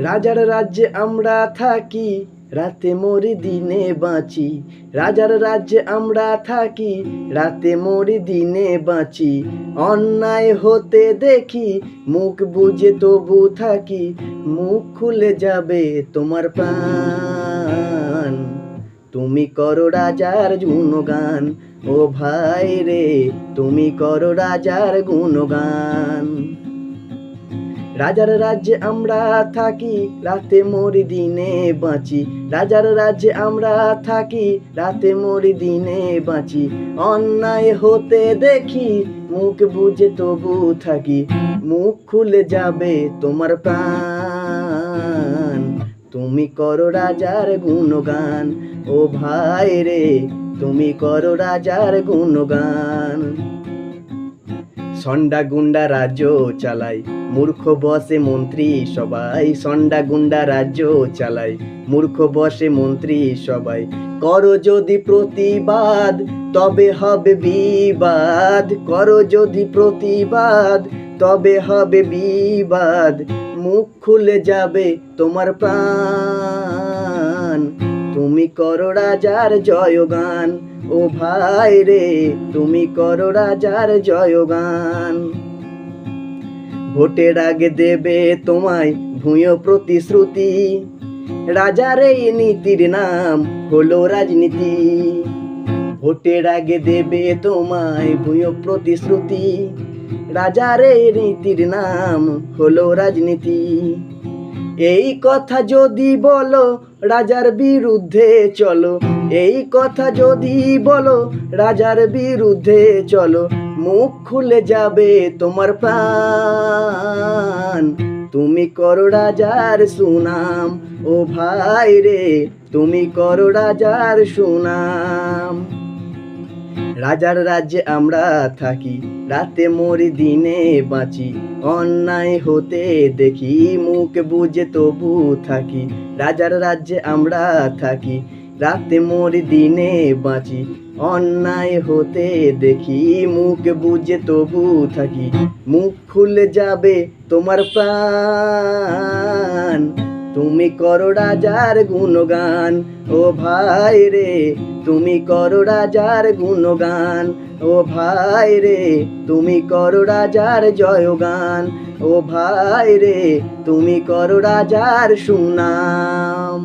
রাজার রাজ্যে আমরা থাকি, রাতে মরি দিনে বাঁচি। রাজার রাজ্যে আমরা থাকি, রাতে মরি দিনে বাঁচি। অন্যায় হতে দেখি, মুখ বুজে তবু থাকি। মুখ খুলে যাবে তোমার প্রাণ, তুমি করো রাজার গুণগান। ও ভাই রে, তুমি করো রাজার গুণগান। রাজার রাজ্যে আমরা থাকি, রাতে মরি দিনে বাঁচি। রাজার রাজ্যে আমরা থাকি, রাতে মরি দিনে বাঁচি। অন্যায় হতে দেখি, মুখ বুজে তবু থাকি। মুখ খুলে যাবে তোমার প্রাণ, তুমি করো রাজার গুণগান। ও ভাই রে, তুমি করো রাজার গুণগান। সন্ডা গুন্ডা রাজ্য চালাই, মূর্খ বসে মন্ত্রী সবাই। সন্ডা গুন্ডা রাজ্য চালাই, মূর্খ বসে মন্ত্রী সবাই। করো যদি প্রতিবাদ, তবে হবে বিবাদ। করো যদি প্রতিবাদ, তবে হবে বিবাদ। মুখ খুলে যাবে তোমার প্রাণ, তুমি করো রাজার জয়গান। ও ভাই রে, তুমি করো রাজার জয়গান। ভোটের আগে দেবে তোমায় ভূয় প্রতিশ্রুতি, রাজার এই নীতির নাম হলো রাজনীতি। ভোটের আগে দেবে তোমায় ভূয় প্রতিশ্রুতি, রাজার এই নীতির নাম হলো রাজনীতি। এই কথা যদি বলো, রাজার বিরুদ্ধে চলো। এই কথা যদি বলো, রাজার বিরুদ্ধে চলো। মুখ খুলে যাবে তোমার প্রাণ, তুমি করো রাজার সুনাম। ও ভাই রে, তুমি করো রাজার সুনাম। রাজার রাজ্যে আমরা থাকি, রাতে মরি দিনে বাঁচি। অন্যায় হতে দেখি, মুখ বুজে তবু থাকি। রাজার রাজ্যে আমরা থাকি, রাতে মরি দিনে বাঁচি। অন্যায় হতে দেখি, মুখ বুজে তবু থাকি। মুখ খুলে যাবে তোমার প্রাণ, তুমি করো রাজার গুণগান। ও ভাই রে, তুমি করো রাজার গুণগান। ও ভাই রে, তুমি করো রাজার জয়গান। ও ভাই রে, তুমি করো রাজার সুনাম।